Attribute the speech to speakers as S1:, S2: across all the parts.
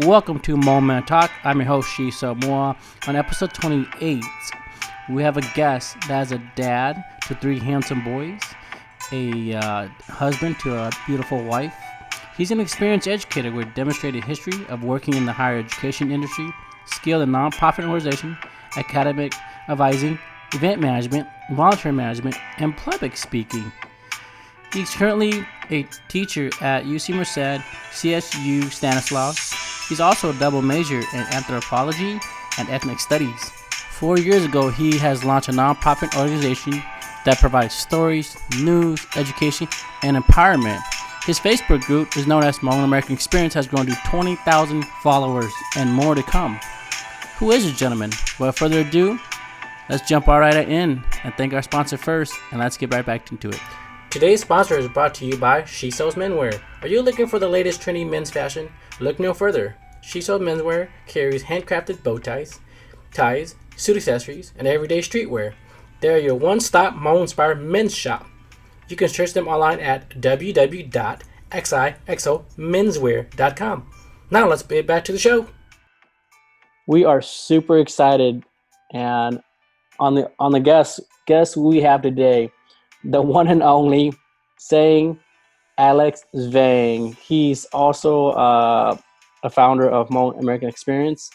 S1: Welcome to Moment Talk. I'm your host, Shiso Moa. On episode 28, we have a guest that's a dad to three handsome boys, a husband to a beautiful wife. He's an experienced educator with demonstrated history of working in the higher education industry, skilled in nonprofit organization, academic advising, event management, volunteer management, and public speaking. He's currently a teacher at UC Merced, CSU Stanislaus. He's also a double major in anthropology and ethnic studies. 4 years ago, he has launched a nonprofit organization that provides stories, news, education, and empowerment. His Facebook group is known as Hmong American Experience, has grown to 20,000 followers and more to come. Who is this gentleman? Without further ado, let's jump right in and thank our sponsor first, and let's get right back into it. Today's sponsor is brought to you by Shiso's Menswear. Are you looking for the latest trendy men's fashion? Look no further. Shiso's Menswear carries handcrafted bow ties, suit accessories, and everyday streetwear. They are your one-stop Hmong-inspired men's shop. You can search them online at www.xixomenswear.com. Now let's get back to the show. We are super excited, and on the guest we have today, the one and only Seng Alex Vang. He's also a founder of Hmong American Experience,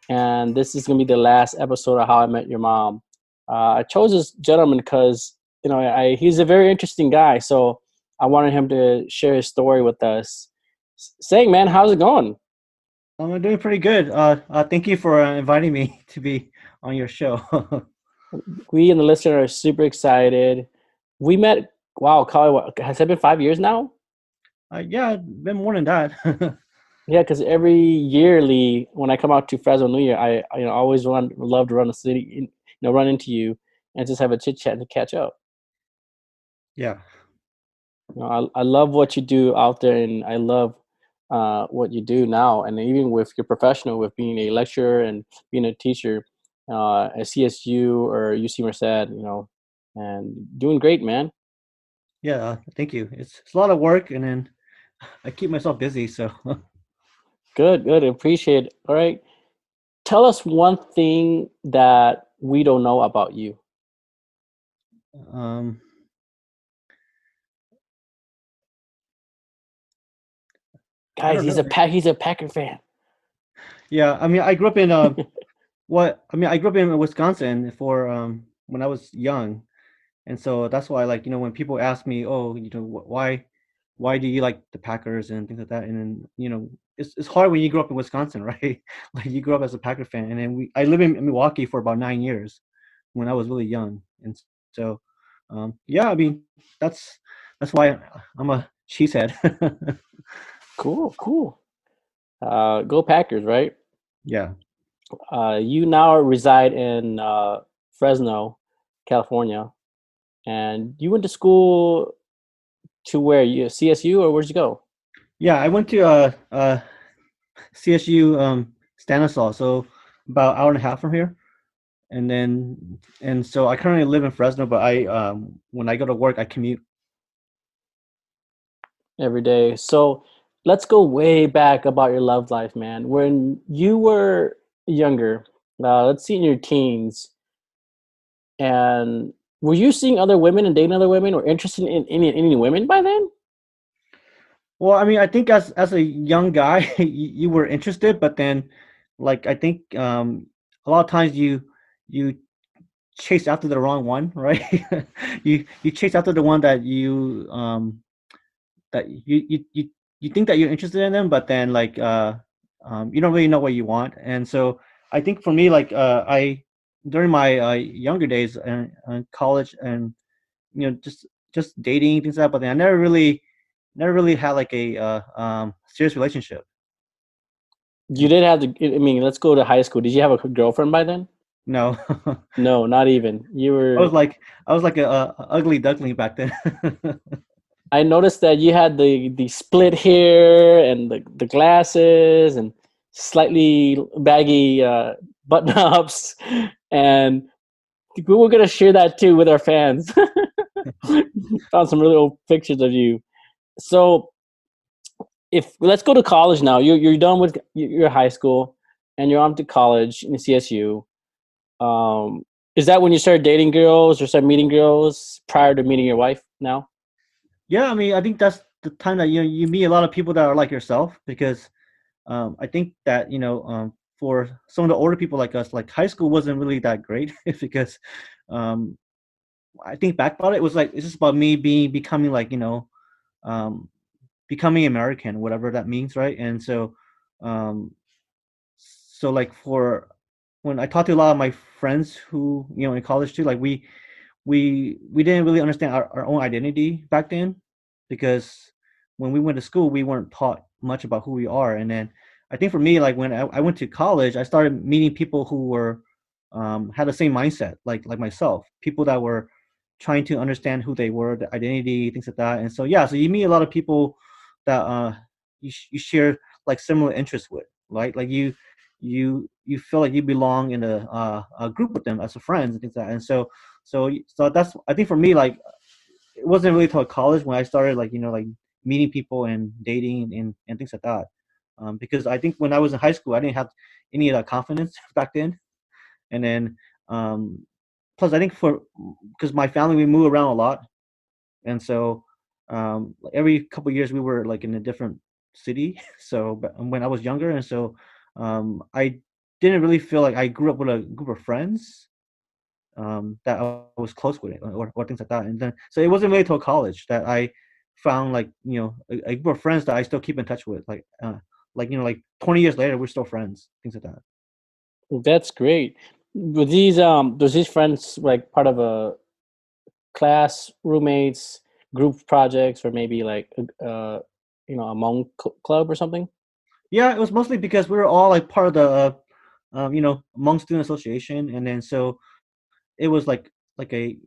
S1: and this is going to be the last episode of How I Met Your Mom. I chose this gentleman because he's a very interesting guy, so I wanted him to share his story with us. Seng, man, how's it going?
S2: I'm doing pretty good. Thank you for inviting me to be on your show.
S1: We and the listener are super excited. We met, has it been 5 years now?
S2: Yeah, been more than that.
S1: Yeah, because every yearly when I come out to Fresno New Year, I always love to run the city, run into you and just have a chit chat to catch up.
S2: Yeah.
S1: I love what you do out there, and I love what you do now, and even with your professional, with being a lecturer and being a teacher at CSU or UC Merced, and doing great, man.
S2: Yeah, thank you. It's a lot of work, and then I keep myself busy, so.
S1: Good. Appreciate it. All right. Tell us one thing that we don't know about you.
S2: Um,
S1: Guys, he's a Packer fan.
S2: Yeah, I mean, I grew up in I grew up in Wisconsin for when I was young, and so that's why, like, when people ask me, oh, why do you like the Packers and things like that, and then it's hard when you grow up in Wisconsin, right? Like, you grew up as a Packer fan, and then I lived in Milwaukee for about 9 years when I was really young, and so yeah, I mean, that's why I'm a cheesehead.
S1: Cool. Go Packers, right?
S2: Yeah.
S1: You now reside in Fresno, California, and you went to school to where? You CSU, or where'd you go?
S2: Yeah, I went to CSU Stanislaus, so about hour and a half from here. And so I currently live in Fresno, but I when I go to work, I commute.
S1: Every day. So let's go way back about your love life, man. When you were younger, let's see, in your teens, and were you seeing other women and dating other women, or interested in any women by then?
S2: Well, I mean, I think as a young guy, you were interested, but then, like, I think a lot of times you chase after the wrong one, right? You chase after the one that you think that you're interested in them, but then, like, you don't really know what you want. And so I think for me, like, I during my younger days and college, and just dating things like that, but then I never really had like a serious relationship.
S1: You did have to. I mean, let's go to high school. Did you have a girlfriend by then?
S2: No.
S1: No, not even. You
S2: I
S1: were.
S2: was like I was like a ugly duckling back then.
S1: I noticed that you had the split hair and the glasses and slightly baggy button ups, and we were gonna share that too with our fans. Found some really old pictures of you. So if let's go to college now. You're done with your high school, and you're on to college in CSU. Um, is that when you started dating girls or start meeting girls prior to meeting your wife now?
S2: Yeah, I mean, I think that's the time that you meet a lot of people that are like yourself because I think that for some of the older people like us, like high school wasn't really that great because um, I think back about it, it was like it's just about me becoming like um, becoming American, whatever that means, right? And um, so like for when I talked to a lot of my friends who in college too, like we didn't really understand our own identity back then because when we went to school we weren't taught much about who we are. And then I think for me, like when I went to college, I started meeting people who were had the same mindset like myself, people that were trying to understand who they were, the identity, things like that. And so yeah, so you meet a lot of people that you share like similar interests with, right? Like you feel like you belong in a group with them as a friends and things like that. And so that's, I think for me, like it wasn't really till college when I started like like meeting people and dating and things like that. Because I think when I was in high school I didn't have any of that confidence back then. And then um, plus I think for because my family, we move around a lot. And so like every couple of years we were like in a different city. So when I was younger, and so I didn't really feel like I grew up with a group of friends that I was close with, or things like that. And then so it wasn't really till college that I found like a group of friends that I still keep in touch with, like like 20 years later we're still friends, things like that.
S1: That's great. Were these was these friends like part of a class, roommates, group projects, or maybe like a monk club or something?
S2: Yeah, it was mostly because we were all like part of the Hmong Student Association. And then so it was like a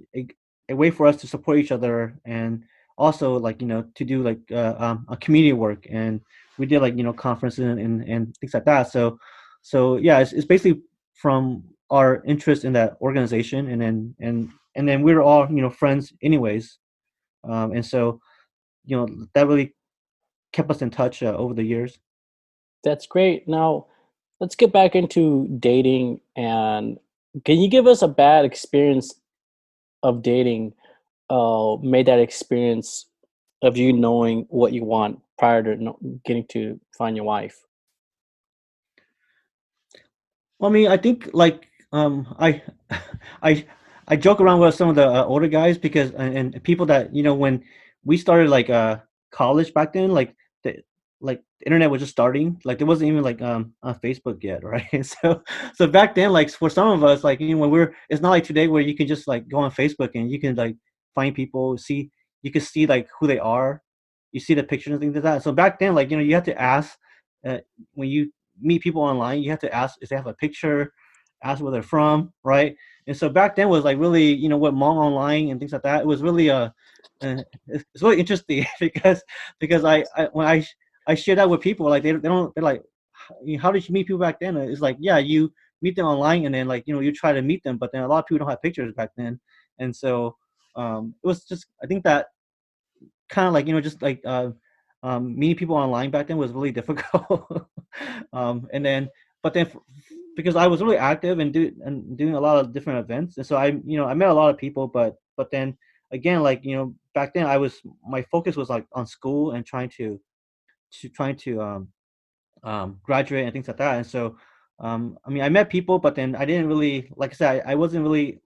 S2: way for us to support each other, and also like to do like a community work. And we did like conferences and things like that. So yeah, it's basically from our interest in that organization. And then we were all friends anyways. And so that really kept us in touch over the years.
S1: That's great. Now, let's get back into dating. And can you give us a bad experience of dating? Made that experience of you knowing what you want prior to getting to find your wife.
S2: Well, I mean, I think like I I joke around with some of the older guys because and people that when we started like college back then, the internet was just starting. Like there wasn't even like on Facebook yet, right? And so back then, like for some of us, like when we're, it's not like today where you can just like go on Facebook and you can like find people, see, you can see like who they are, you see the pictures and things like that. So back then, like you have to ask when you meet people online, you have to ask if they have a picture, ask where they're from, right? And so back then was like really, what Hmong online and things like that. It was really it's really interesting because I when I share that with people, like they don't, they're like, how did you meet people back then? And it's like, yeah, you meet them online and then like you try to meet them, but then a lot of people don't have pictures back then. And so it was just, I think that kind of like just like meeting people online back then was really difficult. And then but then because I was really active and doing a lot of different events, and so I met a lot of people. But then again, like back then I was, my focus was like on school and trying to graduate and things like that. And so I mean, I met people, but then I didn't really, like I said, I wasn't really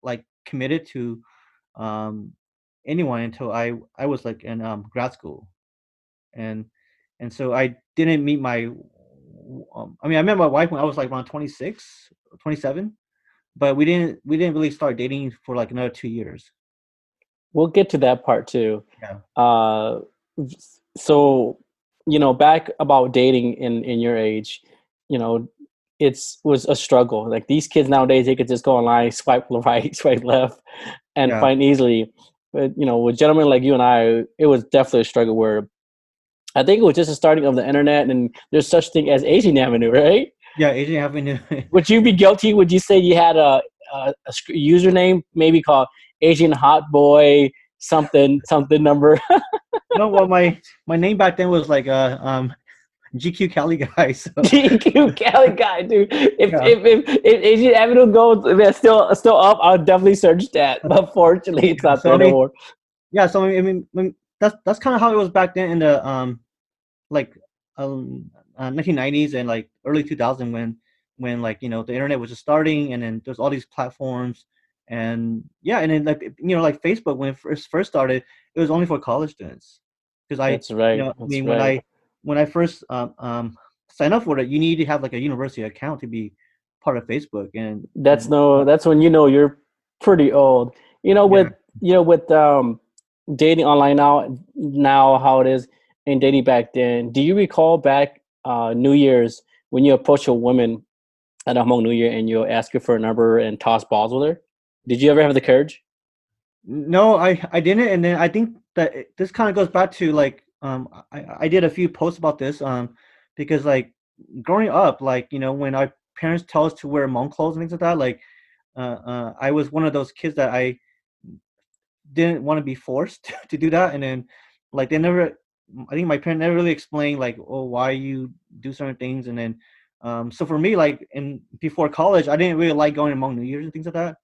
S2: like committed to um, anyone until I was like in grad school. and and so I didn't meet my I mean, I met my wife when I was like around 26 or 27, but we didn't really start dating for like another 2 years.
S1: We'll get to that part too.
S2: Yeah.
S1: Uh, so, back about dating in your age, you know, it's was a struggle. Like these kids nowadays, they could just go online, swipe right, swipe left, and
S2: Yeah.
S1: find easily. But with gentlemen like you and I, it was definitely a struggle. Where I think it was just the starting of the internet, and there's such thing as Asian Avenue, right?
S2: Yeah, Asian Avenue.
S1: Would you be guilty? Would you say you had a username maybe called Asian Hot Boy
S3: something number.
S2: No, well, my name back then was like GQ Cali guy. So
S3: GQ Cali guy, dude. If
S2: yeah,
S3: if if if Asian Avenue goes, if it's still up, I'll definitely search that. But fortunately, it's
S2: yeah.
S3: not
S2: So
S3: there no more.
S2: yeah, so that's kind of how it was back then in the like 1990s and like early 2000 when like the internet was just starting, and then there's all these platforms. And yeah, and then like like Facebook when it first started, it was only for college students. Because
S3: That's right.
S2: I
S3: That's
S2: mean,
S3: right.
S2: when I first signed up for it, you need to have like a university account to be part of Facebook.
S3: That's when you're pretty old. You know,
S2: Yeah.
S3: with dating online now how it is, and dating back then. Do you recall back New Year's when you approach a woman at a Hmong New Year and you ask her for a number and toss balls with her? Did you ever have the courage?
S2: No, I didn't. And then I think that this kind of goes back to like I did a few posts about this because like growing up, like when our parents tell us to wear monk clothes and things like that, like I was one of those kids that I didn't want to be forced to do that. And then like they never, I think my parent never really explained like, oh, why you do certain things. And then so for me, like in before college, I didn't really like going among New Year's and things like that,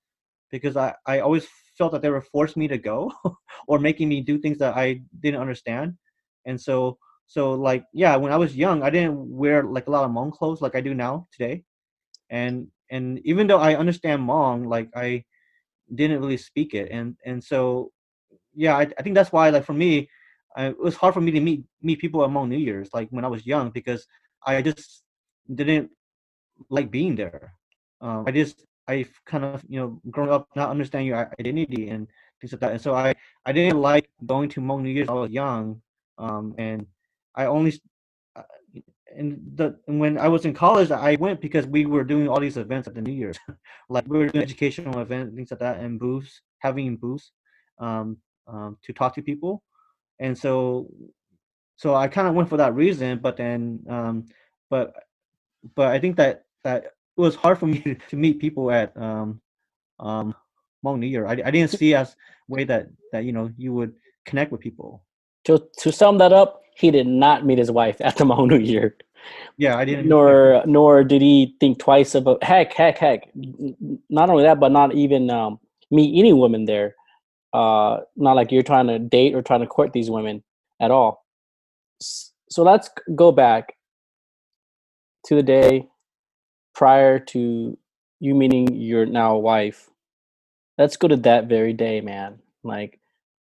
S2: because I always felt that they were forcing me to go or making me do things that I didn't understand. And so like yeah, when I was young, I didn't wear like a lot of Hmong clothes like I do now today. And even though I understand Hmong, like I didn't really speak it. And so yeah, I think that's why, like for me, it was hard for me to meet people among New Year's like when I was young, because I just didn't like being there. I kind of growing up not understanding your identity and things like that, and so I didn't like going to Hmong New Year's when I was young. And I only uh, and when I was in college, I went because we were doing all these events at the New Year's, like we were doing educational events, things like that, and booths, having booths, to talk to people. And so I kind of went for that reason. But then, but but I think that it was hard for me to meet people at um Hmong New Year. I didn't see as way that you would connect with people.
S3: To sum that up, he did not meet his wife at the Hmong New Year.
S2: Yeah, I didn't.
S3: Nor did he think twice about heck. Not only that, but not even meet any women there. Not like you're trying to date or trying to court these women at all. So let's go back to the day prior to you meeting your now wife. Let's go to that very day, man. Like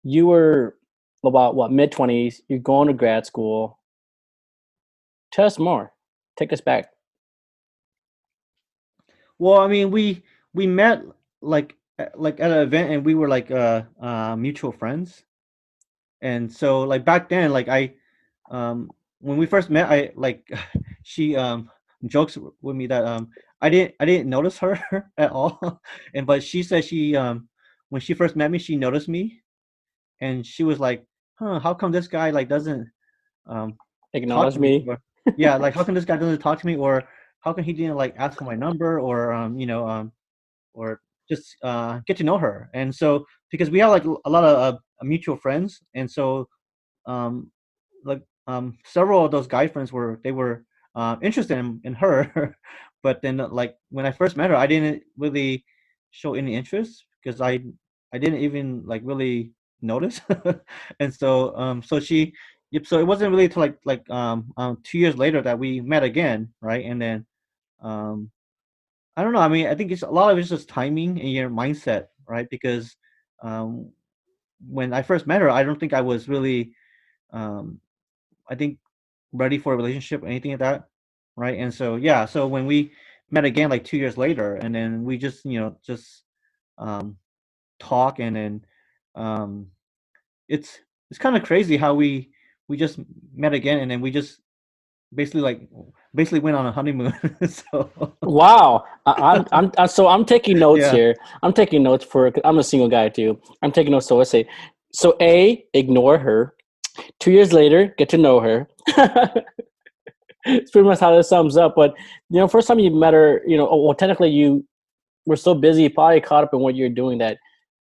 S3: you were about what, mid-20s, you're going to grad school. Tell us more. Take us back.
S2: Well, I mean, we met like at an event, and we were like mutual friends. And so like back then, like when we first met, I like she jokes with me that I didn't notice her at all. And but she said she when she first met me, she noticed me, and she was like, huh, how come this guy like doesn't um talk
S3: Acknowledge
S2: to me?
S3: me.
S2: Or yeah, like how come this guy doesn't talk to me? Or how come he didn't like ask for my number? Or or just get to know her. And so because we have like a lot of mutual friends. And so um like several of those guy friends were interested in her. But then like when I first met her, I didn't really show any interest, because I didn't even like really notice. And so so she yep, so it wasn't really till like 2 years later that we met again, right? And then um I don't know. I mean, I think it's a lot of it's just timing and your mindset, right? Because um, when I first met her, I don't think I was really, um, I think, ready for a relationship or anything like that, right? And so yeah, so when we met again like 2 years later, and then we just just um, talk. And then um, it's it's kind of crazy how we just met again, and then we just basically like basically went on a honeymoon. So
S3: Wow. So I'm taking notes
S2: yeah.
S3: here. I'm taking notes for, 'cause I'm a single guy too. I'm taking notes. So let's say, so A, ignore her. 2 years later, get to know her. It's pretty much how this sums up. But first time you met her, well, technically you were so busy, you probably caught up in what you're doing that,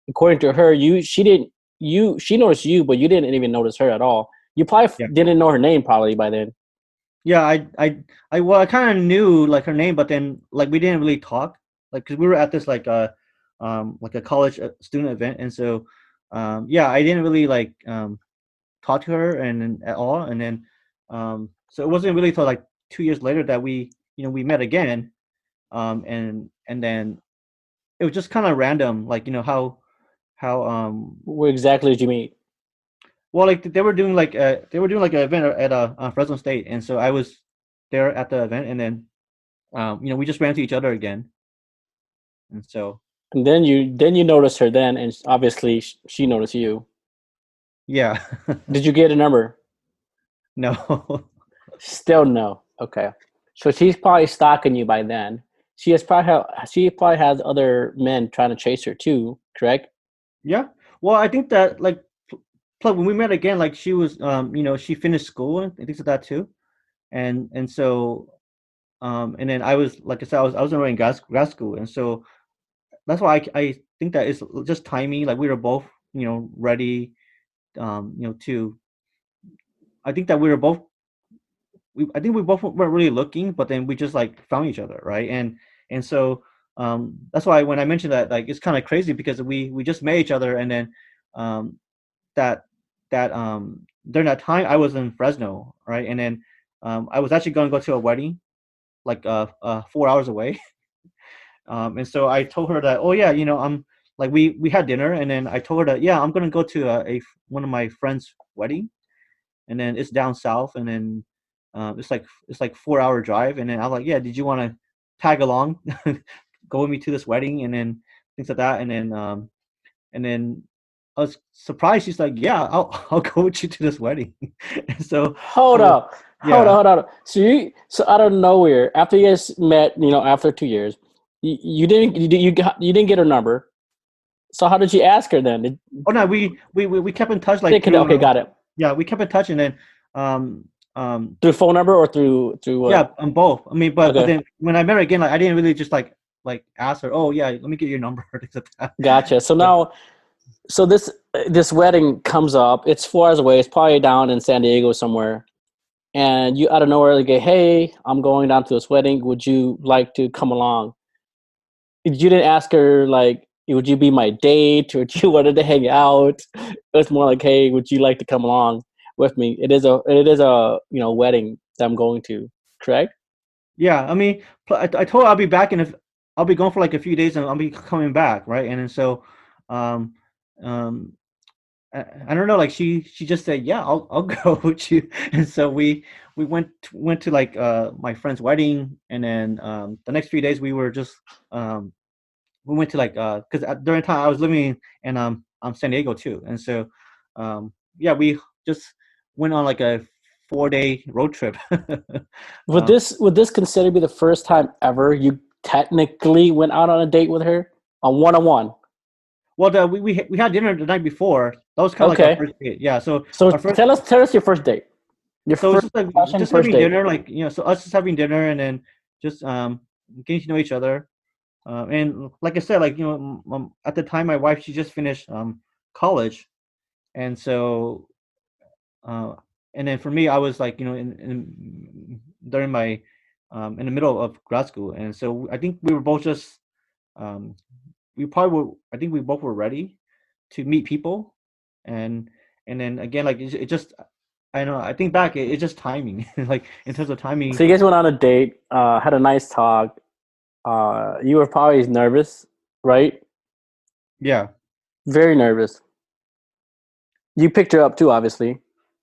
S3: according to her, she didn't she noticed you, but you didn't even notice her at all. You probably
S2: Yeah.
S3: didn't know her name probably by then.
S2: Yeah, well, I kind of knew like her name, but then like we didn't really talk, like because we were at this like a college student event, and so yeah, I didn't really like talk to her and at all, and then so it wasn't really till like 2 years later that we met again, and then it was just kind of random, like how
S3: Where exactly did you meet?
S2: well, like they were doing like an event at Fresno State, and so I was there at the event, and then we just ran into each other again, and so
S3: And then you noticed her then, and obviously she noticed you.
S2: yeah.
S3: Did you get a number?
S2: No.
S3: Still no. Okay. So she's probably stalking you by then. She probably has other men trying to chase her too, correct?
S2: Yeah. Well, I think that like plus when we met again, like she was she finished school and things like that too, and so and then I was, like I said, I was already in grad school, and so that's why I think that it's just timing. Like we were both ready, to. I think that we were both. I think we both weren't really looking, but then we just like found each other, right? And so that's why when I mentioned that, like it's kind of crazy because we just met each other, and then um, that during that time I was in Fresno, right? And then I was actually going to go to a wedding like 4 hours away. And so I told her that, oh yeah, I'm like we had dinner, and then I told her that, yeah, I'm gonna go to one of my friends' wedding, and then it's down south, and then it's like 4 hour drive, and then I was like, yeah, did you want to tag along, go with me to this wedding, and then things like that, and then I was surprised. She's like, yeah, I'll go with you to this wedding. And so
S3: Hold
S2: so
S3: up.
S2: yeah.
S3: Hold up. So out of nowhere, after you guys met, after 2 years, you didn't get her number. So how did you ask her then?
S2: Oh no, we kept in touch like through
S3: Okay, got it.
S2: yeah, we kept in touch, and then um
S3: Through phone number or through what?
S2: yeah, on both. I mean, but
S3: Okay,
S2: then when I met her again, like I didn't really just like ask her, oh yeah, let me get your number, things like that.
S3: gotcha. So
S2: So,
S3: now, so this wedding comes up. It's 4 hours away. It's probably down in San Diego somewhere. And you out of nowhere like, hey, I'm going down to this wedding. Would you like to come along? You didn't ask her like, would you be my date, or do you wanted to hang out? It's more like, hey, would you like to come along with me? It is a wedding that I'm going to. Correct?
S2: yeah, I mean, I told her I'll be back, and if I'll be gone for like a few days, and I'll be coming back, right? And then so, um, um, I don't know, like she just said, yeah, I'll go with you, and so we went to like my friend's wedding, and then the next few days we were just we went to like because during the time I was living in San Diego too, and so yeah, we just went on like a 4 day road trip.
S3: Would
S2: um,
S3: this consider be the first time ever you technically went out on a date with her, a one-on-one?
S2: well, we had dinner the night before. That was kind of like our
S3: Okay.
S2: first date. Yeah, so
S3: So
S2: our first
S3: tell us your first date. Your
S2: so it's
S3: first
S2: just like
S3: fashion
S2: just
S3: first
S2: having
S3: date.
S2: dinner, like so us just having dinner, and then just getting to know each other. And like I said, like at the time, my wife, she just finished college, and so uh, and then for me, I was like in during my in the middle of grad school, and so I think we were both just um, we probably were. I think we both were ready to meet people, and then again, like it just I don't know. I think back, it's just timing, like in terms of
S3: So
S2: timing.
S3: you guys went on a date, had a nice talk. You were probably nervous, right?
S2: Yeah.
S3: Very nervous. You picked her up too, obviously.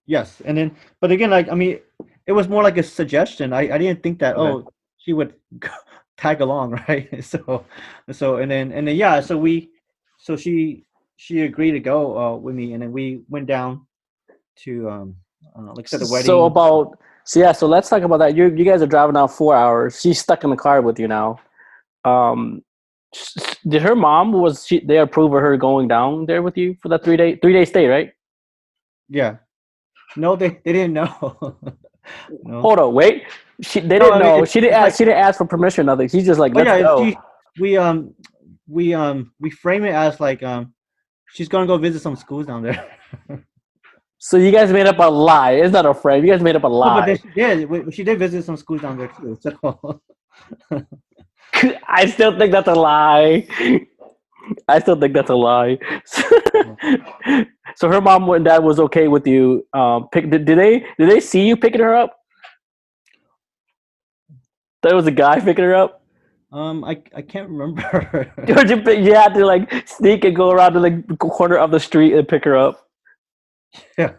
S2: Yes, and then but again, like I mean, it was more like a suggestion. I didn't think that
S3: Okay.
S2: she would tag along, right? So and then yeah, so she agreed to go with me, and then we went down to like I said, the
S3: So
S2: wedding.
S3: about so let's talk about that. You guys are driving now 4 hours. She's stuck in the car with you now. Um, did her mom they approve of her going down there with you for that 3 day stay, right?
S2: Yeah, no, they didn't know. No,
S3: Hold on, wait. They
S2: no,
S3: didn't
S2: I mean
S3: know.
S2: it's like
S3: She didn't ask for permission. Nothing. She's just like,
S2: oh
S3: let's
S2: yeah,
S3: go.
S2: we we frame it as like she's gonna go visit some schools down there.
S3: So you guys made up a lie. It's not a friend. You guys made up a
S2: No, but then
S3: lie.
S2: she did. She did visit some schools down there too. So
S3: I still think that's a lie. I still think that's a lie. So her mom and dad was okay with you. Did they see you picking her up? That was a guy picking her up.
S2: I can't remember.
S3: You had to like sneak and go around to like the corner of the street and pick her up.
S2: Yeah.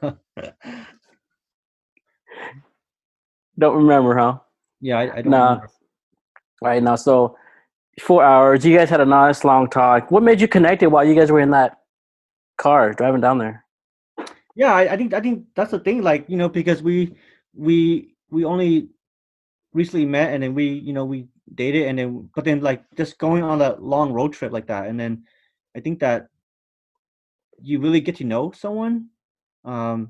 S3: Don't remember, huh?
S2: Yeah, I don't
S3: Nah.
S2: remember.
S3: Right now, so 4 hours. You guys had a nice long talk. What made you connect it while you guys were in that car driving down there?
S2: Yeah, I think that's the thing. Like, because we only recently met, and then we dated, and then but then like just going on that long road trip like that, and then I think that you really get to know someone, and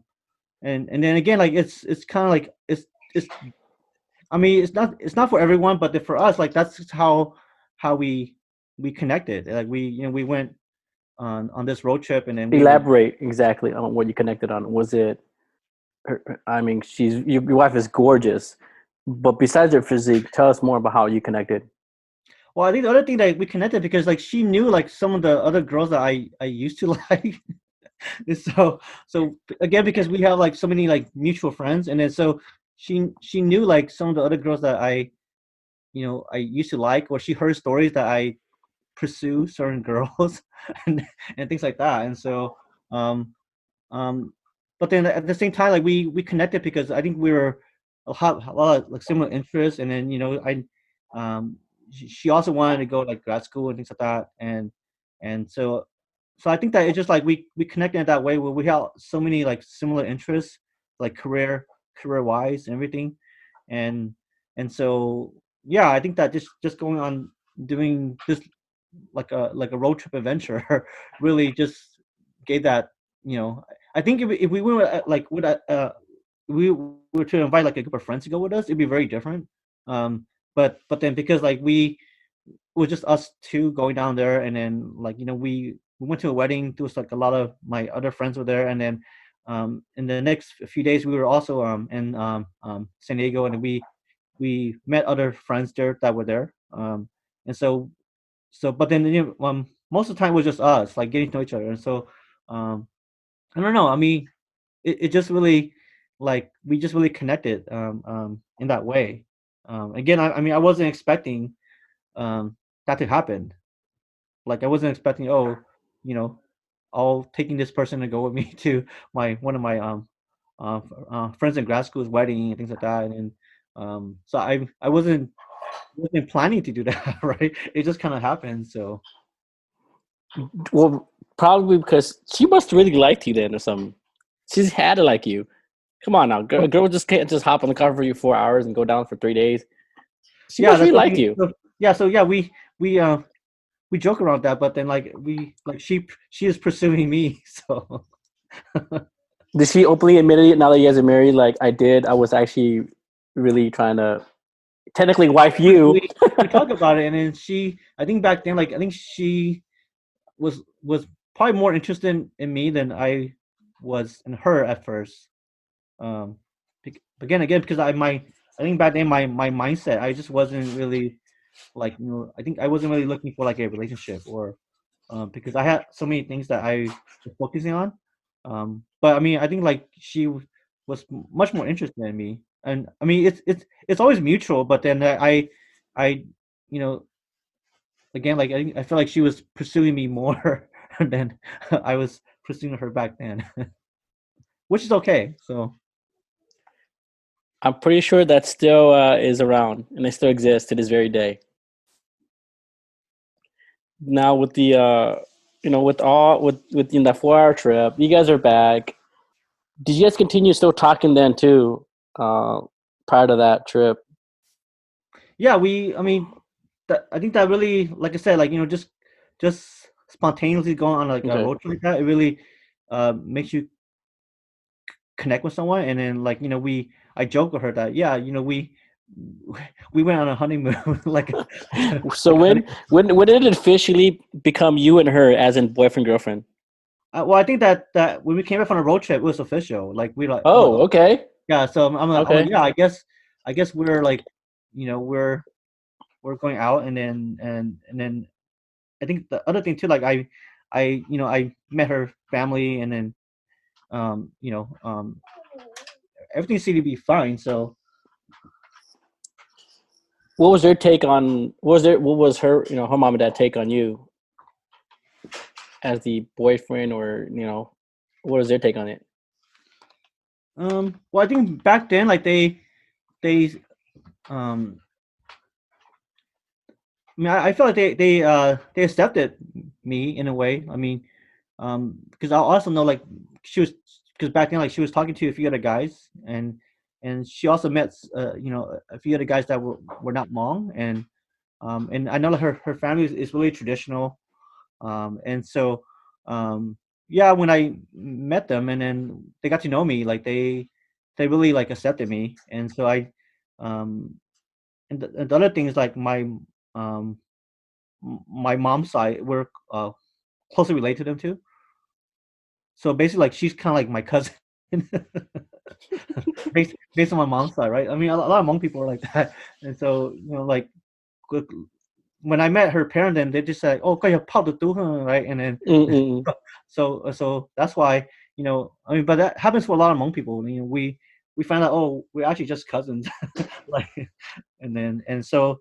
S2: then again, like it's kind of like it's I mean, it's not for everyone, but for us, like that's how we connected. Like we went on this road trip, and then we were.
S3: Elaborate exactly on what you connected on. Was it? I mean, your wife is gorgeous, but besides her physique, tell us more about how you connected.
S2: Well, I think the other thing that we connected because like she knew like some of the other girls that I used to like. So again, because we have like so many like mutual friends, and then so she knew like some of the other girls that I used to like, or she heard stories that I pursue certain girls and things like that. And so um um but then at the same time, like we connected because I think we were a lot of like similar interests, and then I she also wanted to go like grad school and things like that, and so I think that it's just like we connected in that way where we have so many like similar interests, like career wise and everything, and so yeah, I think that just going on doing this like a road trip adventure really just gave that. I think if we were like would we were to invite like a group of friends to go with us, it'd be very different. But then because like it was just us two going down there, and then like we went to a wedding. There was like a lot of my other friends were there, and then in the next few days we were also in San Diego, and we met other friends there that were there. And so but then most of the time it was just us like getting to know each other, and so um I don't know. I mean, it just really like we just really connected in that way. Again, I mean I wasn't expecting that to happen. Like I wasn't expecting, oh, you know, all taking this person to go with me to my one of my friends in grad school's wedding and things like that. And so I wasn't planning to do that, right? It just kind of happened. So
S3: Well, probably because she must really liked you then or something. She's had to like you. Come on now, a girl just can't just hop on the car for you 4 hours and go down for 3 days. She
S2: yeah,
S3: must
S2: that's
S3: really
S2: the
S3: like
S2: thing.
S3: you.
S2: So yeah, we joke around that, but then like she is pursuing me. So
S3: Did she openly admit it now that you guys are married? Like I did. I was actually really trying to technically wife you.
S2: we talk about it, and then I think back then, like I think she was probably more interested in me than I was in her at first. Um, again, because I think back then my mindset, I just wasn't really like I think I wasn't really looking for like a relationship, or because I had so many things that I was focusing on. But I mean, I think like she was much more interested in me, and I mean it's always mutual. But then I you know again, like I feel like she was pursuing me more than I was pursuing her back then, which is okay. So
S3: I'm pretty sure that still is around and it still exists to this very day. Now with the with in that 4 hour trip, you guys are back. Did you guys continue still talking then too? Prior to that trip.
S2: yeah, I mean, I think that really, like I said, like just spontaneously going on like a
S3: Okay.
S2: road trip like that, it really makes you connect with someone. And then like I joke with her that yeah, we went on a honeymoon like
S3: So
S2: like a honeymoon.
S3: when did it officially become you and her as in boyfriend girlfriend?
S2: Well, I think that when we came back from a road trip, it was official. Like I'm like,
S3: Oh, okay,
S2: yeah. So I'm like,
S3: okay.
S2: yeah. I guess we're like, we're going out, and then I think the other thing too, like I met her family, and then um, you know, um, everything seemed to be fine. So
S3: What was their take on? What was her? Her mom and dad take on you as the boyfriend, or what was their take on it?
S2: well, I think back then, like they um, I mean, I feel like they accepted me in a way. I mean, because I also know like she was because back then like she was talking to a few other guys, and she also met a few other guys that were not Hmong, and I know that her family is really traditional, and so yeah, when I met them and then they got to know me, like they really like accepted me, and so um and the other thing is like um my mom's side, we're closely related to them too. So basically, like she's kind of like my cousin, based on my mom's side, right? I mean, a lot of Hmong people are like that, and so like good- when I met her parent, then they just said, "Oh, kaya pao tu," right? And then
S3: Mm-mm.
S2: so that's why I mean, but that happens for a lot of Hmong people. We find out, oh, we're actually just cousins, like, and so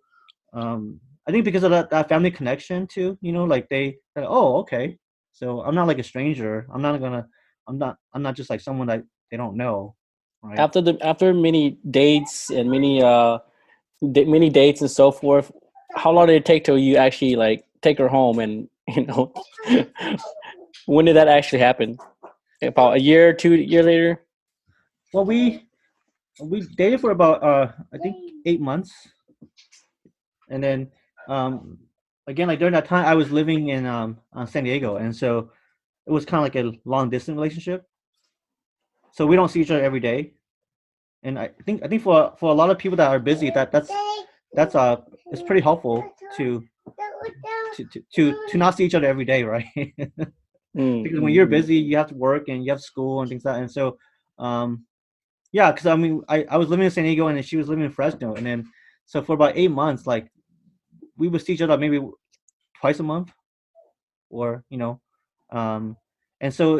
S2: I think because of that family connection too, like they're like, oh, okay, so I'm not like a stranger. I'm not just like someone that they don't know, right?
S3: After many dates and many dates and so forth, how long did it take till you actually like take her home and when did that actually happen? About a year, 2 year later.
S2: Well, we dated for about I think 8 months, and then um again, like during that time I was living in San Diego, and so it was kind of like a long distance relationship. So we don't see each other every day, and I think for a lot of people that are busy, that's it's pretty helpful to to not see each other every day, right?
S3: Mm.
S2: Because when you're busy, you have to work and you have school and things like that. And so, um, yeah, because I mean, I was living in San Diego and then she was living in Fresno, and then so for about 8 months, like we would see each other maybe twice a month, or um, and so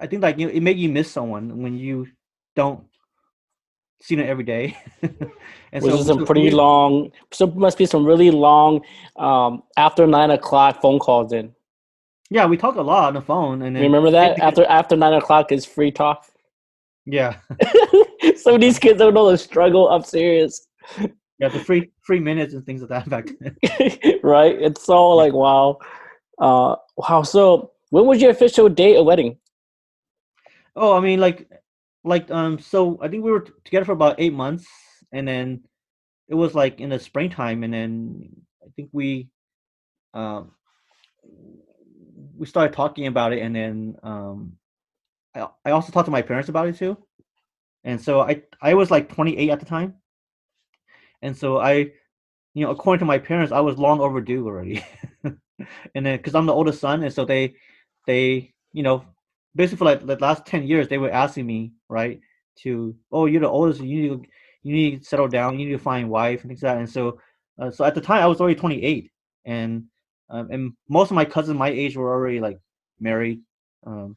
S2: I think like it made you miss someone when you don't see them every day, and
S3: Was
S2: so
S3: it some
S2: so
S3: pretty
S2: we
S3: long? So must be some really long after 9 o'clock phone calls. Then
S2: yeah, we talk a lot on the phone, and then
S3: remember that
S2: because
S3: after 9 o'clock is free talk.
S2: yeah.
S3: Some of these kids don't know the struggle. I'm serious,
S2: Yeah, the free minutes and things like that back then.
S3: right? It's all
S2: Yeah.
S3: like wow, wow. So when was your official date of wedding?
S2: Oh, I mean, so I think we were together for about 8 months, and then it was like in the springtime, and then I think um we started talking about it, and then I also talked to my parents about it too, and so I was like 28 at the time, and so according to my parents, I was long overdue already. And then because I'm the oldest son, and so they basically for like the last 10 years they were asking me, right, to, oh, you're the oldest, you need to settle down, you need to find a wife and things like that. And so so at the time I was already 28, and most of my cousins my age were already like married, um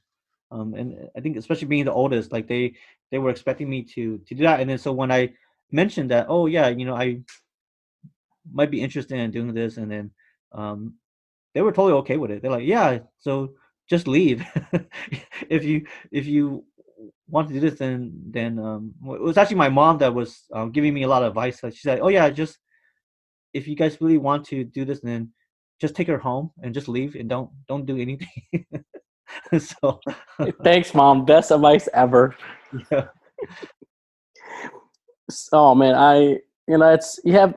S2: and I think especially being the oldest, like they were expecting me to do that. And then so when I mentioned that, oh yeah, I might be interested in doing this, and then um they were totally okay with it. They're like, yeah, so just leave. If you want to do this, then it was actually my mom that was giving me a lot of advice. Like she said, oh yeah, just if you guys really want to do this, then just take her home and just leave and don't do anything. So
S3: Thanks, mom. Best advice ever.
S2: yeah.
S3: Oh man, it's you have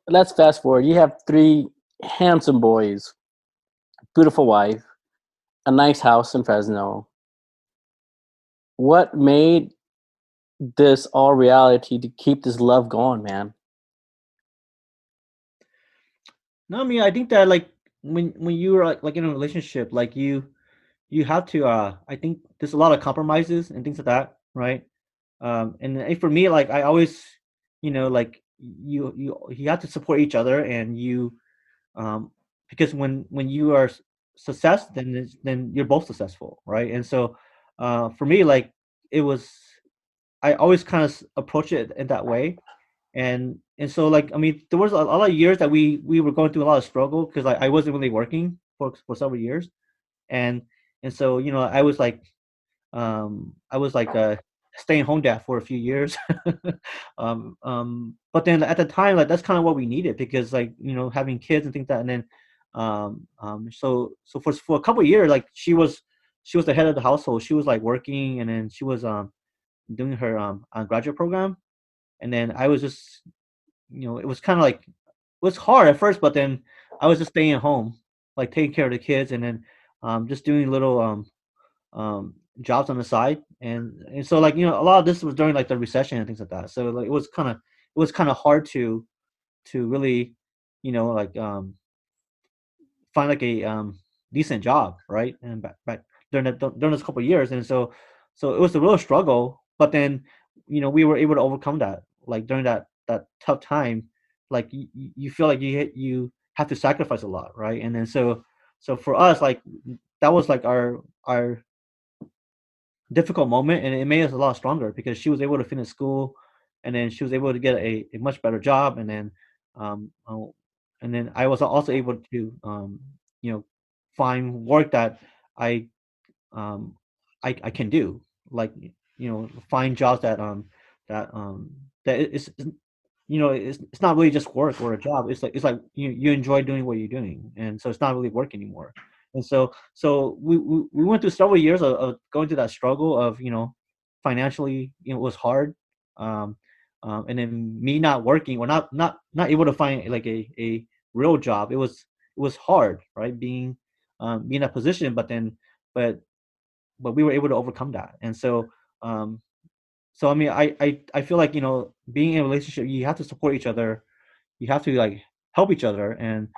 S3: let's fast forward. You have three handsome boys, beautiful wife, a nice house in Fresno. What made this all reality to keep this love going, man?
S2: No, I mean, I think that like when you're like in a relationship, like you have to I think there's a lot of compromises and things like that, right? And for me, like I always, like you have to support each other, and um because when you are success, then then you're both successful, right? And so for me, like it was, I always kind of approach it in that way. And so, like, I mean, there was a lot of years that we were going through a lot of struggle because I wasn't really working for several years. And and so, I was like a staying home dad for a few years. But then at the time, like that's kind of what we needed, because like, having kids and things like that. And then so for a couple of years, like she was the head of the household. She was like working, and then she was doing her graduate program. And then I was just, it was kind of like, it was hard at first, but then I was just staying at home, like taking care of the kids, and then just doing little jobs on the side. And so, like, a lot of this was during like the recession and things like that. So like it was kind of hard to really, like find like a decent job, right? And back during those couple of years. And so it was a real struggle. But then, we were able to overcome that. Like during that tough time, like you feel like you have to sacrifice a lot, right? And then so for us, like that was like our difficult moment, and it made us a lot stronger because she was able to finish school, and then she was able to get a much better job. Um, uh, and then I was also able to you know find work that I um I can do, like, find jobs that that it's not really just work or a job. It's like you enjoy doing what you're doing, and so it's not really work anymore. And so we went through several years of going through that struggle of, financially, it was hard. um, and then me not working, or not able to find like a real job. It was hard, right? Being in that position. But but we were able to overcome that. And um, so I mean, I feel like, being in a relationship, you have to support each other. You have to like help each other, and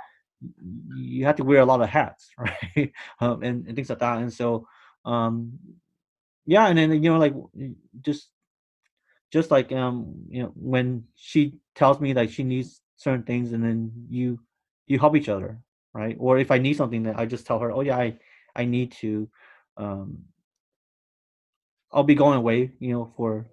S2: you have to wear a lot of hats, right? And things like that. And so, um, yeah. And then, like, just just like, when she tells me like she needs certain things, and then you help each other, right? Or if I need something, then I just tell her, oh yeah, I need to, um, I'll be going away, for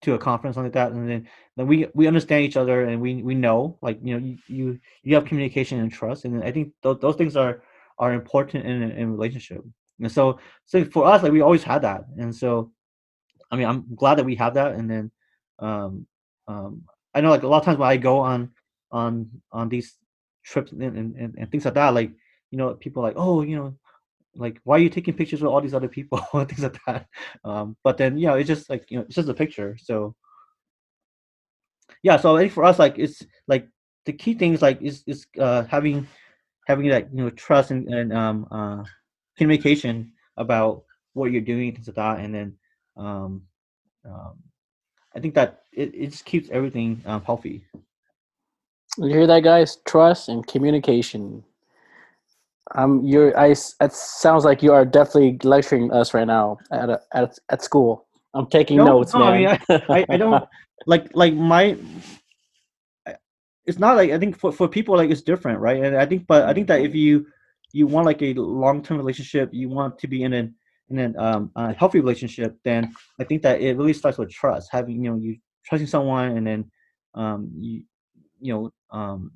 S2: to a conference, something like that. And then we understand each other, and we know, like, you have communication and trust. And I think those things are important in a relationship. And so for us, like, we always had that. And so I mean, I'm glad that we have that. And then um um I know, like, a lot of times when I go on these trips and things like that, like, people are like, oh, like, why are you taking pictures with all these other people and things like that. But then, it's just like, it's just a picture. So yeah. So I think for us, like, it's like the key things, like, is having that, trust and communication about what you're doing, things like that. And then um, um, I think that it just keeps everything healthy.
S3: You hear that, guys? Trust and communication. It sounds like you are definitely lecturing us right now at school. I'm taking
S2: No,
S3: notes,
S2: no, I mean,
S3: man.
S2: I don't like my. It's not like, I think for people, like, it's different, right? And I think that if you want like a long term relationship, you want to be in a healthy relationship, then I think that it really starts with trust. Having, you trusting someone, and then you you know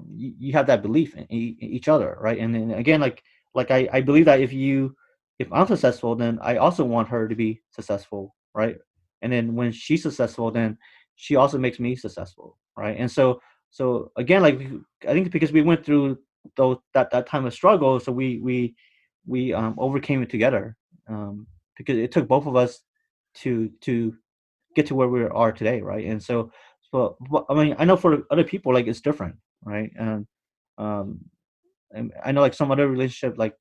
S2: you have that belief in each other, right? And then again, like I believe that if I'm successful, then I also want her to be successful, right? And then when she's successful, then she also makes me successful, right? And so again, like, I think because we went through that time of struggle, so we overcame it together, because it took both of us to get to where we are today, right? And so but, I mean, I know for other people, like, it's different, right? Um, and I know, like, some other relationship, like,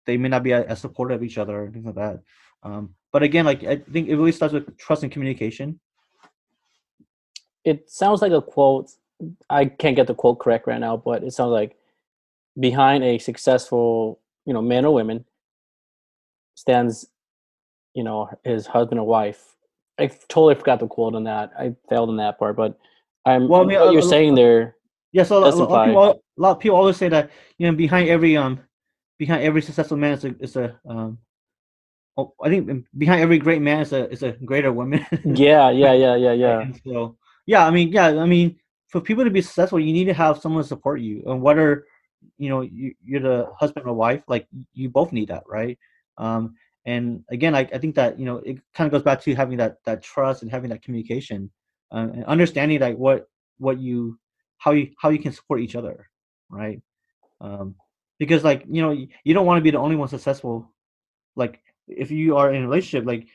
S2: they may not be as supportive of each other and things like that. But again, like, I think it really starts with trust and communication.
S3: It sounds like a quote. I can't get the quote correct right now, but it sounds like behind a successful, man or woman stands, his husband or wife. I totally forgot the quote on that. I failed on that part, but
S2: Well, I mean,
S3: what you're saying there
S2: yeah. So
S3: does imply.
S2: a lot of people always say that behind every successful man is a I think behind every great man is a greater woman.
S3: Yeah, yeah, yeah, yeah,
S2: Right,
S3: yeah.
S2: and so yeah, I mean, for people to be successful, you need to have someone to support you, and whether you're the husband or wife, like you both need that, right? Um, and again, I think that it kind of goes back to having that trust and having that communication, and understanding like what you how you can support each other, right? Um, because like you don't want to be the only one successful. Like if you are in a relationship, like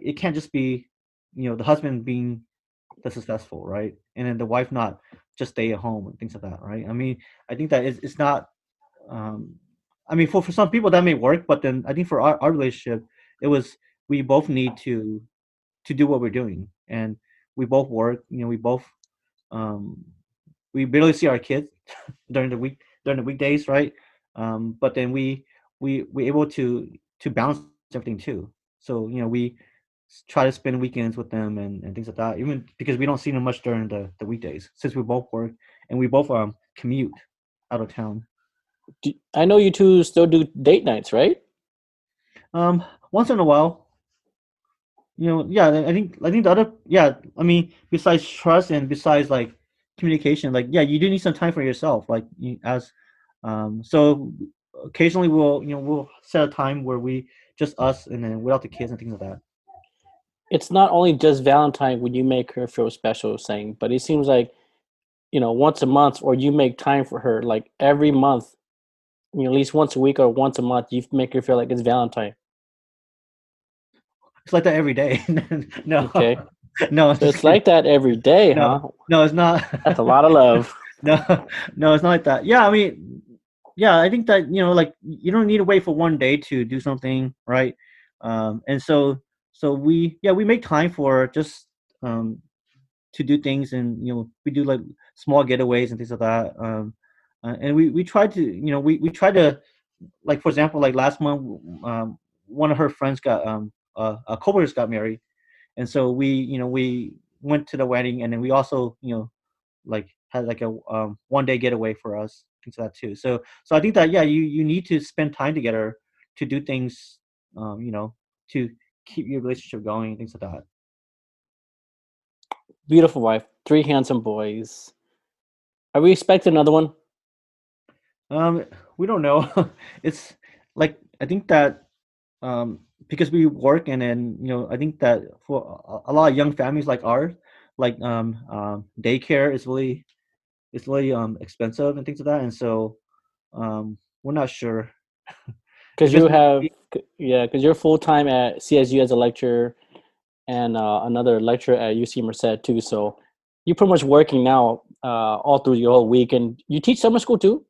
S2: it can't just be the husband being the successful, right? And then the wife not just stay at home and things like that, right? I mean, I think that it's not. Um, I mean, for some people that may work, but then I think for our relationship, it was we both need to do what we're doing, and we both work. Um, we barely see our kids during the weekdays, right? But then we able to balance everything too. So we try to spend weekends with them and things like that. Even because we don't see them much during the weekdays, since we both work and we both commute out of town.
S3: I know you two still do date nights, right?
S2: Um, Once in a while, yeah. I think the other, yeah. I mean, besides trust and besides like communication, like yeah, you do need some time for yourself. Like as so occasionally we'll set a time where we just us and then without the kids and things like that.
S3: It's not only just Valentine when you make her feel special, saying, but it seems like once a month, or you make time for her like every month, at least once a week or once a month, you make her feel like it's Valentine.
S2: It's like that every day. No,
S3: Okay,
S2: no, I'm
S3: so
S2: just
S3: it's
S2: kidding.
S3: like that every day,
S2: No,
S3: huh?
S2: no, it's not.
S3: That's a lot of love.
S2: No, no, it's not like that. Yeah, I mean, yeah, I think that like you don't need to wait for one day to do something, right? And so we make time for just um to do things, and we do like small getaways and things like that. And we try to we try to, like for example, like last month, one of her friends got a coworkers got married, and so we went to the wedding, and then we also like had like a 1 day getaway for us, things like that too. So I think that yeah, you need to spend time together to do things, to keep your relationship going, things like that.
S3: Beautiful wife, three handsome boys. Are we expecting another one?
S2: Um, we don't know. It's like I think that because we work, and then I think that for a lot of young families like ours, like daycare is really expensive and things like that, and so we're not sure.
S3: Because
S2: Because
S3: you have, yeah, because you're full time at CSU as a lecturer, and another lecturer at UC Merced too. So you're pretty much working now all through your whole week, and you teach summer school too.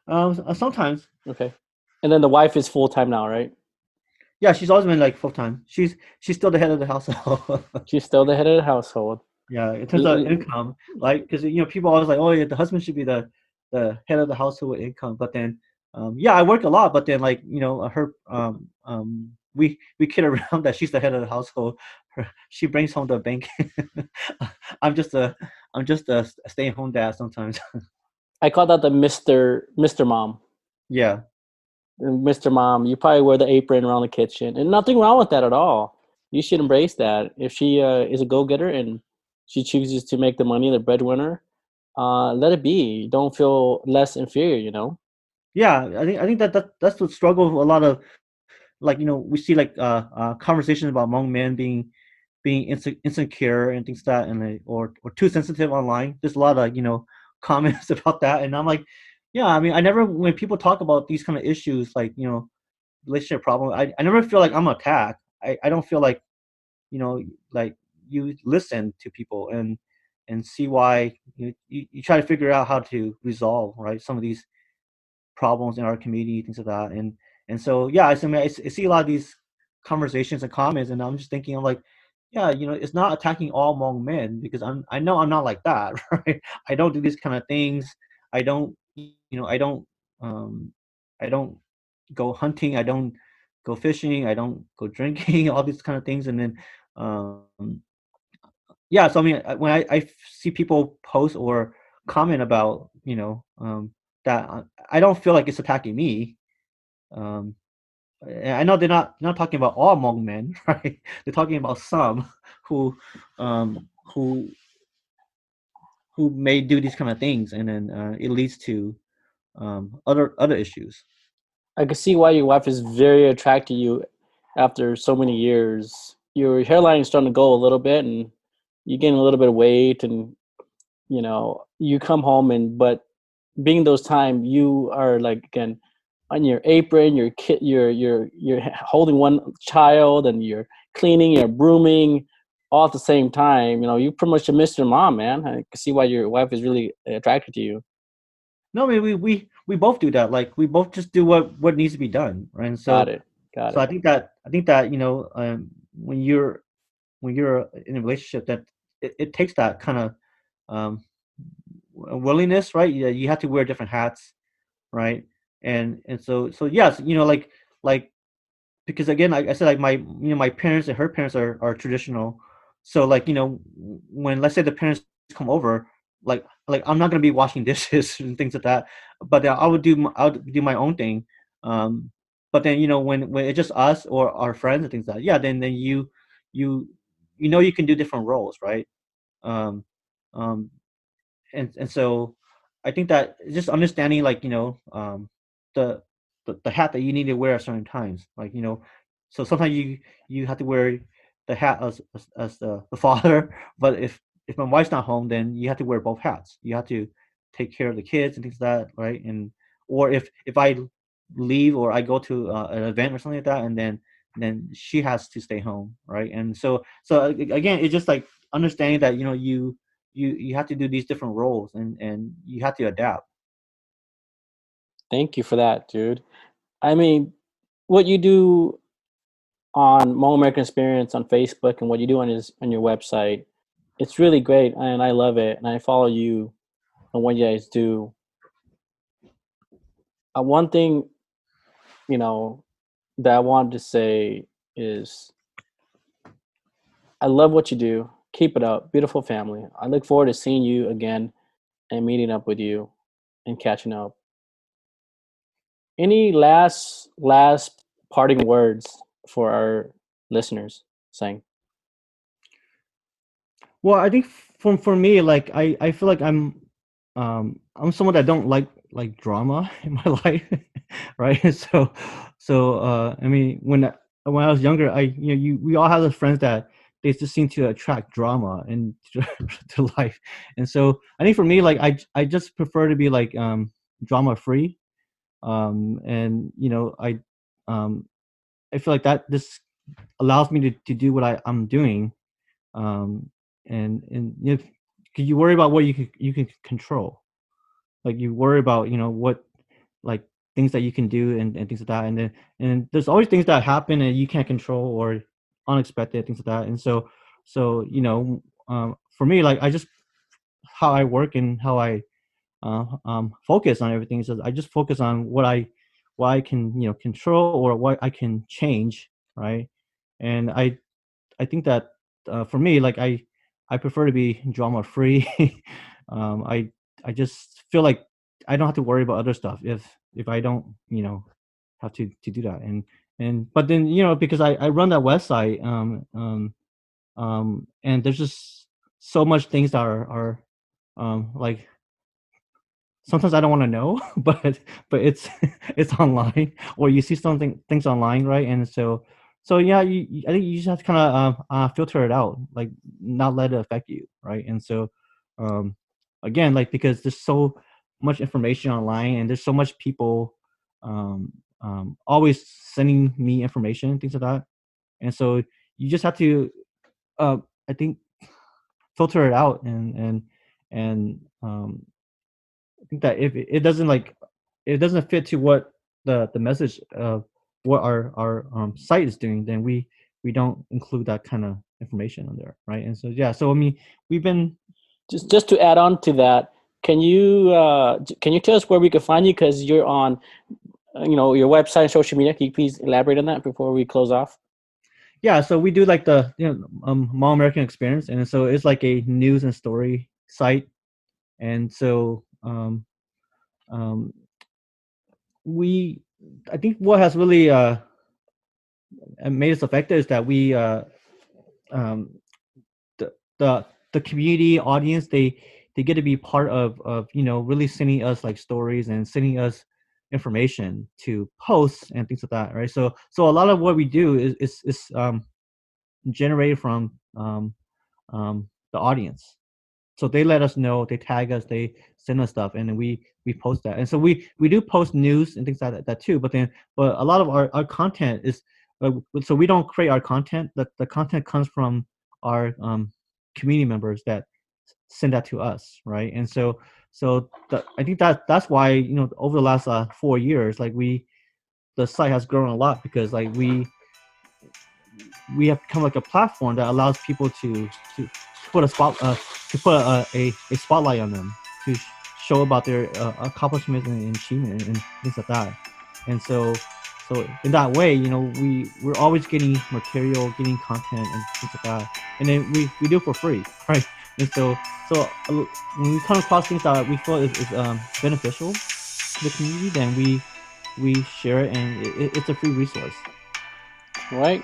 S2: sometimes.
S3: Okay, and then the wife is full time now, right?
S2: Yeah, she's always been like full time. She's still the head of the household.
S3: She's still the head of the household.
S2: Yeah, in terms of
S3: L-
S2: income, like because people always like, oh yeah, the husband should be the head of the household with income. But then, yeah, I work a lot. But then, like her we kid around that she's the head of the household. She brings home the bank. I'm just a stay at home dad sometimes.
S3: I call that the Mister Mom.
S2: Yeah.
S3: Mr. Mom, you probably wear the apron around the kitchen, and nothing wrong with that at all. You should embrace that. If she is a go getter and she chooses to make the money, the breadwinner, let it be. Don't feel less inferior.
S2: Yeah, I think that's the struggle of a lot of, like we see like conversations about among men being insecure and things like that, and or too sensitive online. There's a lot of comments about that, and I'm like, yeah, I mean, I never, when people talk about these kind of issues, like relationship problem, I never feel like I'm attacked. I don't feel like like you listen to people and see why you try to figure out how to resolve, right, some of these problems in our community, things like that. And so yeah, I mean, I see a lot of these conversations and comments, and I'm just thinking, I'm like, yeah, it's not attacking all Hmong men, because I know I'm not like that, right? I don't do these kind of things. I don't I don't go hunting, I don't go fishing, I don't go drinking, all these kind of things. And then yeah, so I mean, when I see people post or comment about, that, I don't feel like it's attacking me. Um, and I know they're not talking about all Hmong men, right? They're talking about some who um, who who may do these kind of things, and then it leads to other issues.
S3: I can see why your wife is very attracted to you after so many years. Your hairline is starting to go a little bit, and you gain a little bit of weight, and you come home, and but being those time, you are like again on your apron, your kid, you're holding one child, and you're cleaning, you're brooming, all at the same time. You pretty much miss your mom, man. I can see why your wife is really attracted to you.
S2: No, I mean, we both do that. Like, we both just do what needs to be done, right? And
S3: Got
S2: so
S3: it. Got
S2: so
S3: it.
S2: I think that when you're in a relationship, that it takes that kind of um, willingness, right? You have to wear different hats, right? And so yes, like because again, like I said, like my parents and her parents are traditional. So like, when, let's say, the parents come over, like I'm not gonna be washing dishes and things like that, but I would do my own thing. Um, but then, when it's just us or our friends and things like that, yeah, then you you can do different roles, right? Um, um, and so I think that just understanding, like, the, the hat that you need to wear at certain times, like, so sometimes you have to wear the hat as the father, but if my wife's not home, then you have to wear both hats. You have to take care of the kids and things like that, right? And or if I leave or I go to an event or something like that, and then she has to stay home, right? And so again, it's just like understanding that, you have to do these different roles, and you have to adapt.
S3: Thank you for that, dude. I mean, what you do on Mo American Experience on Facebook and what you do on your website, it's really great, and I love it. And I follow you and what you guys do. One thing you know that I wanted to say is I love what you do. Keep it up, beautiful family. I look forward to seeing you again and meeting up with you and catching up. Any last parting words for our listeners? Saying
S2: Well, I think for me, like, I feel like I'm someone that don't like drama in my life, right? So I mean, when I was younger, we all have those friends that they just seem to attract drama and to life. And so I think for me, like, I just prefer to be like drama free. And um I feel like that this allows me to do what I'm doing. um and if, cause you worry about what you can control, like you worry about, what, like, things that you can do, and things like that, and there's always things that happen and you can't control, or unexpected things like that. And so for me, like, I just, how I work and how I focus on everything is I just focus on what I can, control, or what I can change, right? And I think that for me, like, I prefer to be drama free. I just feel like I don't have to worry about other stuff if I don't, have to do that. And but then, because I run that website, and there's just so much things that are like, sometimes I don't want to know, but it's it's online, or you see something things online, right? And so yeah, I think you just have to kind of filter it out, like, not let it affect you, right? And so um, again, like, because there's so much information online, and there's so much people um, always sending me information and things like that, and so you just have to uh, I think filter it out, and I think that if it doesn't, like, it doesn't fit to what the message of what our site is doing, then we don't include that kind of information on there, right? And so yeah, so I mean, we've been
S3: just to add on to that, can you tell us where we can find you? Because you're on, your website and social media. Can you please elaborate on that before we close off?
S2: Yeah, so we do like the Mall American Experience, and so it's like a news and story site, and so we, I think what has really made us effective is that we um, the the community audience, they get to be part of really sending us like stories and sending us information to posts and things like that, right? So a lot of what we do is generated from the audience. So they let us know, they tag us, they send us stuff, and then we post that. And so we do post news and things like that too. But a lot of our content is so we don't create our content. The content comes from our community members that send that to us, right? And I think that's why over the last 4 years, like the site has grown a lot, because like we have become like a platform that allows people to put a spotlight on them, to show about their accomplishments and achievement and things like that. And so in that way, we're always getting material, getting content and things like that, and then we do it for free, right? And so when we come across things that we feel is beneficial to the community, then we share it, and it's a free resource.
S3: Right.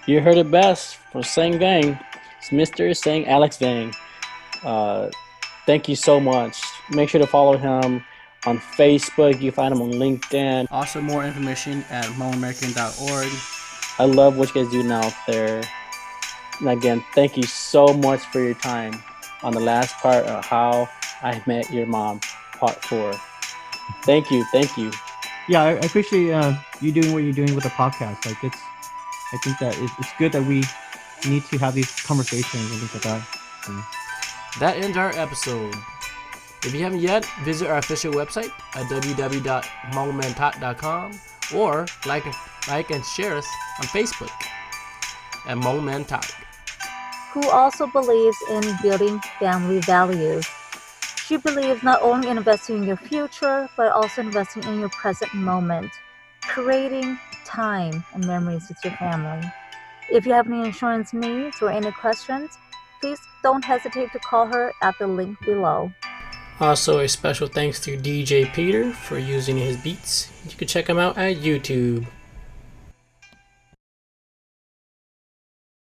S3: You heard it best from Seng Vang. It's Mr. Seng Alex Vang. Thank you so much. Make sure to follow him on Facebook. You find him on LinkedIn.
S1: Also, more information at moamerican.org.
S3: I love what you guys do out there. And again, thank you so much for your time on the last part of How I Met Your Mom, part 4. Thank you.
S2: Yeah, I appreciate you doing what you're doing with the podcast. Like I think that it's good that we need to have these conversations and things like that. So.
S1: That ends our episode. If you haven't yet, visit our official website at www.momenttalk.com, or like and share us on Facebook at Moment Talk.
S4: Who also believes in building family values. She believes not only in investing in your future, but also investing in your present moment, creating time and memories with your family. If you have any insurance needs or any questions, please don't hesitate to call her at the link below.
S1: Also, a special thanks to DJ Peter for using his beats. You can check him out at YouTube.